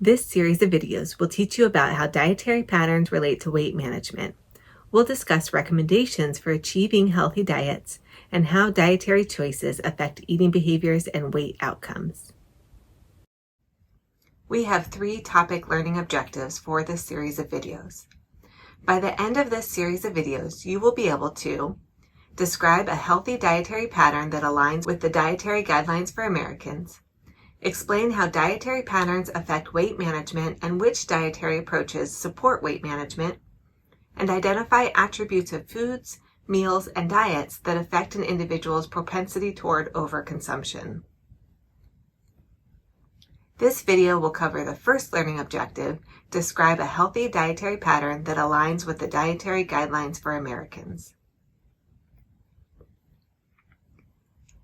This series of videos will teach you about how dietary patterns relate to weight management. We'll discuss recommendations for achieving healthy diets and how dietary choices affect eating behaviors and weight outcomes. We have 3 topic learning objectives for this series of videos. By the end of this series of videos, you will be able to describe a healthy dietary pattern that aligns with the Dietary Guidelines for Americans, explain how dietary patterns affect weight management and which dietary approaches support weight management, and identify attributes of foods, meals, and diets that affect an individual's propensity toward overconsumption. This video will cover the first learning objective, describe a healthy dietary pattern that aligns with the Dietary Guidelines for Americans.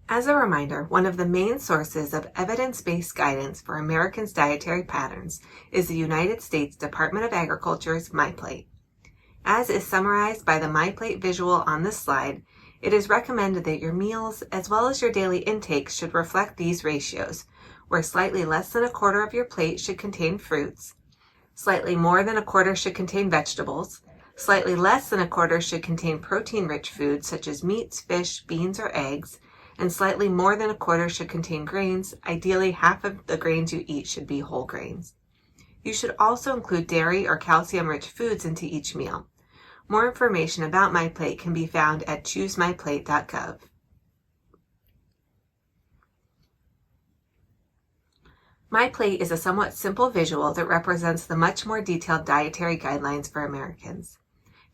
As a reminder, one of the main sources of evidence-based guidance for Americans' dietary patterns is the United States Department of Agriculture's MyPlate. As is summarized by the MyPlate visual on this slide, it is recommended that your meals, as well as your daily intakes, should reflect these ratios, where slightly less than a quarter of your plate should contain fruits, slightly more than a quarter should contain vegetables, slightly less than a quarter should contain protein-rich foods such as meats, fish, beans, or eggs, and slightly more than a quarter should contain grains. Ideally, half of the grains you eat should be whole grains. You should also include dairy or calcium-rich foods into each meal. More information about MyPlate can be found at choosemyplate.gov. MyPlate is a somewhat simple visual that represents the much more detailed dietary guidelines for Americans.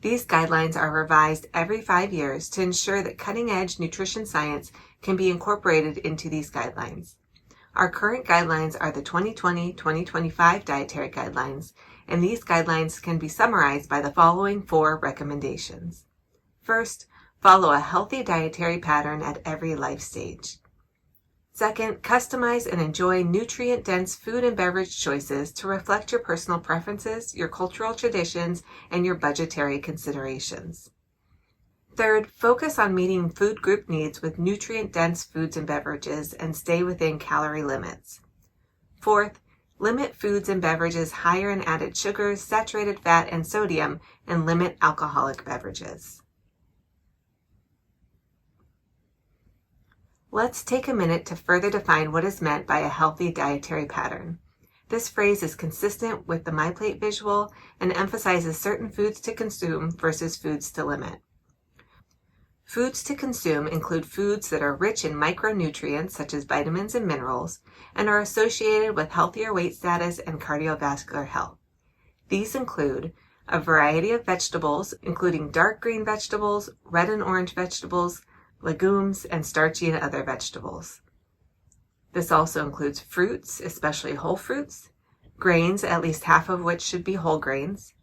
These guidelines are revised every 5 years to ensure that cutting-edge nutrition science can be incorporated into these guidelines. Our current guidelines are the 2020-2025 Dietary Guidelines, and these guidelines can be summarized by the following 4 recommendations. First, follow a healthy dietary pattern at every life stage. Second, customize and enjoy nutrient-dense food and beverage choices to reflect your personal preferences, your cultural traditions, and your budgetary considerations. Third, focus on meeting food group needs with nutrient-dense foods and beverages and stay within calorie limits. Fourth, limit foods and beverages higher in added sugars, saturated fat, and sodium, and limit alcoholic beverages. Let's take a minute to further define what is meant by a healthy dietary pattern. This phrase is consistent with the MyPlate visual and emphasizes certain foods to consume versus foods to limit. Foods to consume include foods that are rich in micronutrients such as vitamins and minerals and are associated with healthier weight status and cardiovascular health. These include a variety of vegetables, including dark green vegetables, red and orange vegetables, legumes, and starchy and other vegetables. This also includes fruits, especially whole fruits, grains, at least half of which should be whole grains,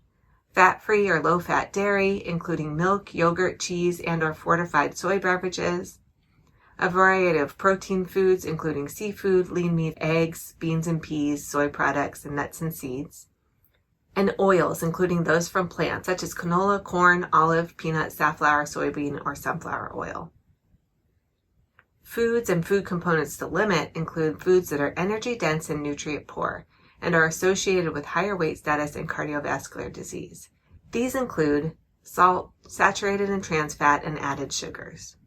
fat-free or low-fat dairy, including milk, yogurt, cheese, and/or fortified soy beverages, a variety of protein foods, including seafood, lean meat, eggs, beans and peas, soy products, and nuts and seeds, and oils, including those from plants, such as canola, corn, olive, peanut, safflower, soybean, or sunflower oil. Foods and food components to limit include foods that are energy-dense and nutrient-poor and are associated with higher weight status and cardiovascular disease. These include salt, saturated and trans fat, and added sugars.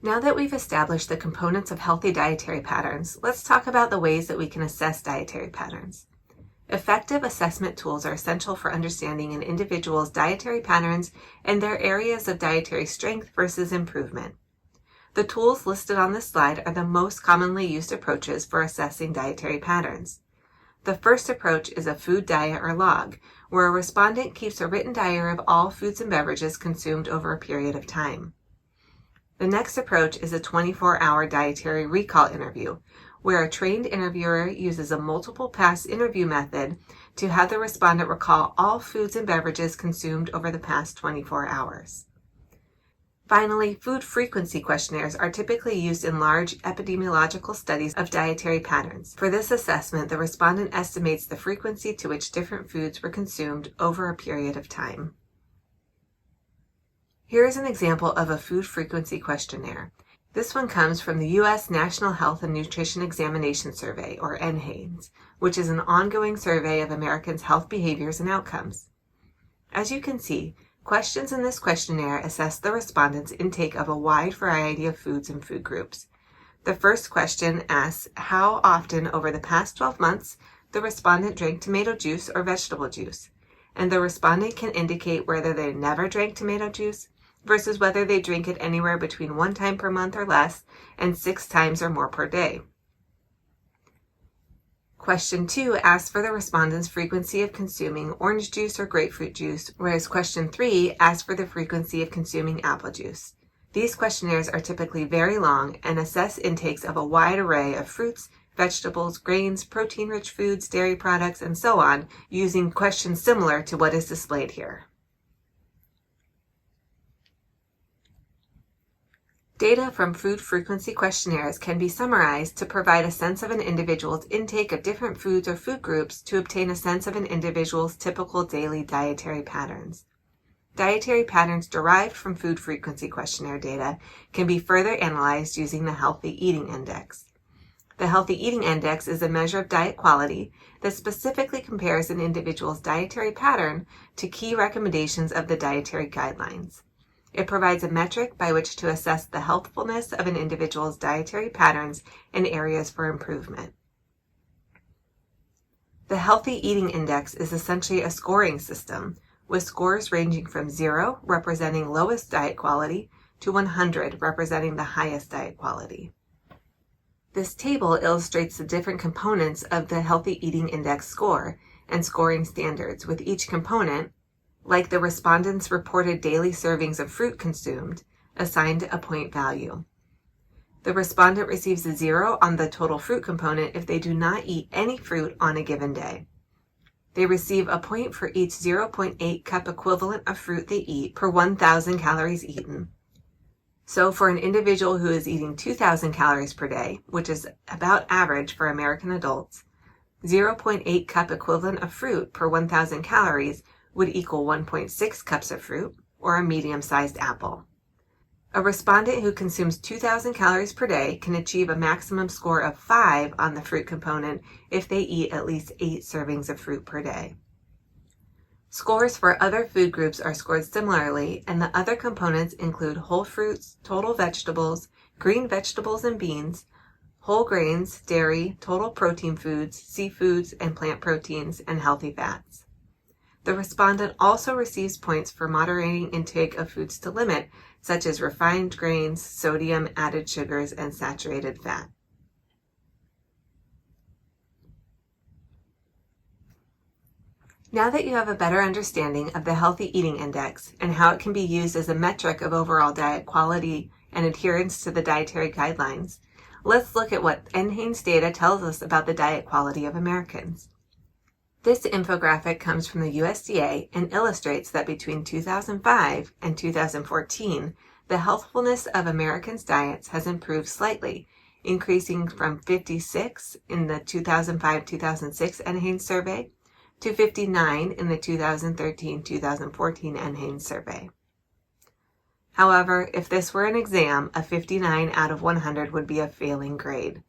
Now that we've established the components of healthy dietary patterns, let's talk about the ways that we can assess dietary patterns. Effective assessment tools are essential for understanding an individual's dietary patterns and their areas of dietary strength versus improvement. The tools listed on this slide are the most commonly used approaches for assessing dietary patterns. The first approach is a food diet or log, where a respondent keeps a written diary of all foods and beverages consumed over a period of time. The next approach is a 24-hour dietary recall interview, where a trained interviewer uses a multiple-pass interview method to have the respondent recall all foods and beverages consumed over the past 24 hours. Finally, food frequency questionnaires are typically used in large epidemiological studies of dietary patterns. For this assessment, the respondent estimates the frequency to which different foods were consumed over a period of time. Here is an example of a food frequency questionnaire. This one comes from the U.S. National Health and Nutrition Examination Survey, or NHANES, which is an ongoing survey of Americans' health behaviors and outcomes. As you can see, questions in this questionnaire assess the respondents' intake of a wide variety of foods and food groups. The first question asks how often over the past 12 months the respondent drank tomato juice or vegetable juice, and the respondent can indicate whether they never drank tomato juice versus whether they drink it anywhere between 1 time per month or less and 6 times or more per day. Question 2 asks for the respondent's frequency of consuming orange juice or grapefruit juice, whereas question 3 asks for the frequency of consuming apple juice. These questionnaires are typically very long and assess intakes of a wide array of fruits, vegetables, grains, protein-rich foods, dairy products, and so on, using questions similar to what is displayed here. Data from food frequency questionnaires can be summarized to provide a sense of an individual's intake of different foods or food groups to obtain a sense of an individual's typical daily dietary patterns. Dietary patterns derived from food frequency questionnaire data can be further analyzed using the Healthy Eating Index. The Healthy Eating Index is a measure of diet quality that specifically compares an individual's dietary pattern to key recommendations of the Dietary Guidelines. It provides a metric by which to assess the healthfulness of an individual's dietary patterns and areas for improvement. The Healthy Eating Index is essentially a scoring system, with scores ranging from 0, representing lowest diet quality, to 100, representing the highest diet quality. This table illustrates the different components of the Healthy Eating Index score and scoring standards, with each component, like the respondent's reported daily servings of fruit consumed, assigned a point value. The respondent receives a 0 on the total fruit component if they do not eat any fruit on a given day. They receive a point for each 0.8 cup equivalent of fruit they eat per 1,000 calories eaten. So for an individual who is eating 2,000 calories per day, which is about average for American adults, 0.8 cup equivalent of fruit per 1,000 calories would equal 1.6 cups of fruit, or a medium-sized apple. A respondent who consumes 2,000 calories per day can achieve a maximum score of 5 on the fruit component if they eat at least 8 servings of fruit per day. Scores for other food groups are scored similarly, and the other components include whole fruits, total vegetables, green vegetables and beans, whole grains, dairy, total protein foods, seafoods and plant proteins, and healthy fats. The respondent also receives points for moderating intake of foods to limit, such as refined grains, sodium, added sugars, and saturated fat. Now that you have a better understanding of the Healthy Eating Index and how it can be used as a metric of overall diet quality and adherence to the Dietary Guidelines, let's look at what NHANES data tells us about the diet quality of Americans. This infographic comes from the USDA and illustrates that between 2005 and 2014, the healthfulness of Americans' diets has improved slightly, increasing from 56 in the 2005-2006 NHANES survey to 59 in the 2013-2014 NHANES survey. However, if this were an exam, a 59 out of 100 would be a failing grade.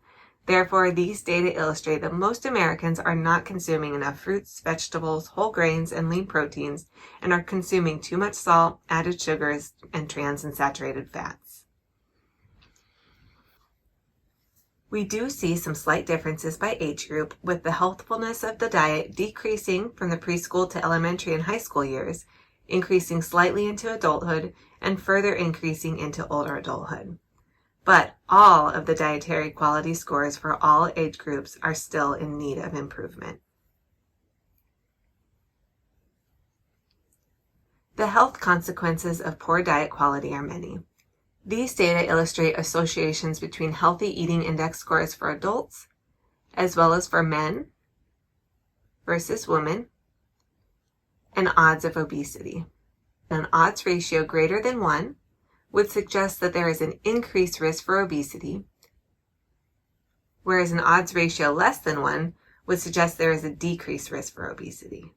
Therefore, these data illustrate that most Americans are not consuming enough fruits, vegetables, whole grains, and lean proteins, and are consuming too much salt, added sugars, and trans and saturated fats. We do see some slight differences by age group, with the healthfulness of the diet decreasing from the preschool to elementary and high school years, increasing slightly into adulthood, and further increasing into older adulthood. But all of the dietary quality scores for all age groups are still in need of improvement. The health consequences of poor diet quality are many. These data illustrate associations between Healthy Eating Index scores for adults, as well as for men versus women, and odds of obesity. An odds ratio greater than 1 would suggest that there is an increased risk for obesity, whereas an odds ratio less than 1 would suggest there is a decreased risk for obesity.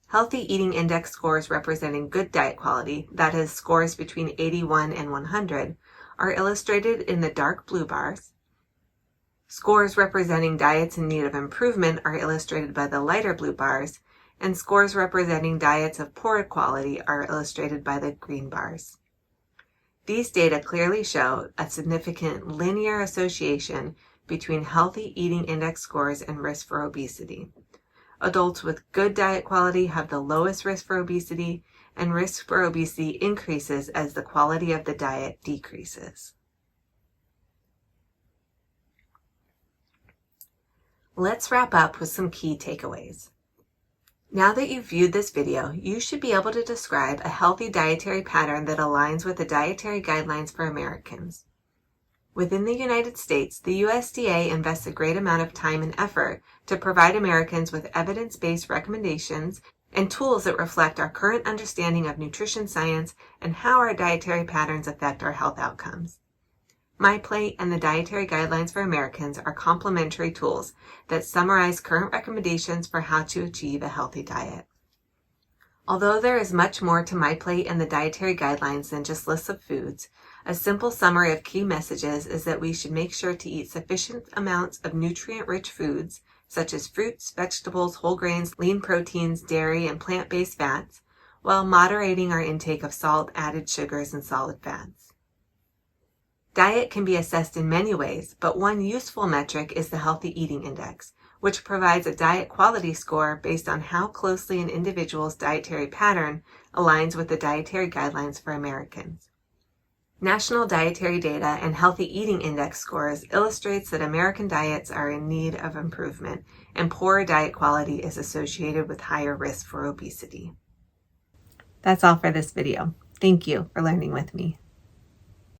Healthy Eating Index scores representing good diet quality, that is, scores between 81 and 100, are illustrated in the dark blue bars. Scores representing diets in need of improvement are illustrated by the lighter blue bars, and scores representing diets of poor quality are illustrated by the green bars. These data clearly show a significant linear association between healthy eating index scores and risk for obesity. Adults with good diet quality have the lowest risk for obesity, and risk for obesity increases as the quality of the diet decreases. Let's wrap up with some key takeaways. Now that you've viewed this video, you should be able to describe a healthy dietary pattern that aligns with the Dietary Guidelines for Americans. Within the United States, the USDA invests a great amount of time and effort to provide Americans with evidence-based recommendations and tools that reflect our current understanding of nutrition science and how our dietary patterns affect our health outcomes. MyPlate and the Dietary Guidelines for Americans are complementary tools that summarize current recommendations for how to achieve a healthy diet. Although there is much more to MyPlate and the Dietary Guidelines than just lists of foods, a simple summary of key messages is that we should make sure to eat sufficient amounts of nutrient-rich foods, such as fruits, vegetables, whole grains, lean proteins, dairy, and plant-based fats, while moderating our intake of salt, added sugars, and solid fats. Diet can be assessed in many ways, but one useful metric is the Healthy Eating Index, which provides a diet quality score based on how closely an individual's dietary pattern aligns with the Dietary Guidelines for Americans. National dietary data and Healthy Eating Index scores illustrates that American diets are in need of improvement, and poorer diet quality is associated with higher risk for obesity. That's all for this video. Thank you for learning with me.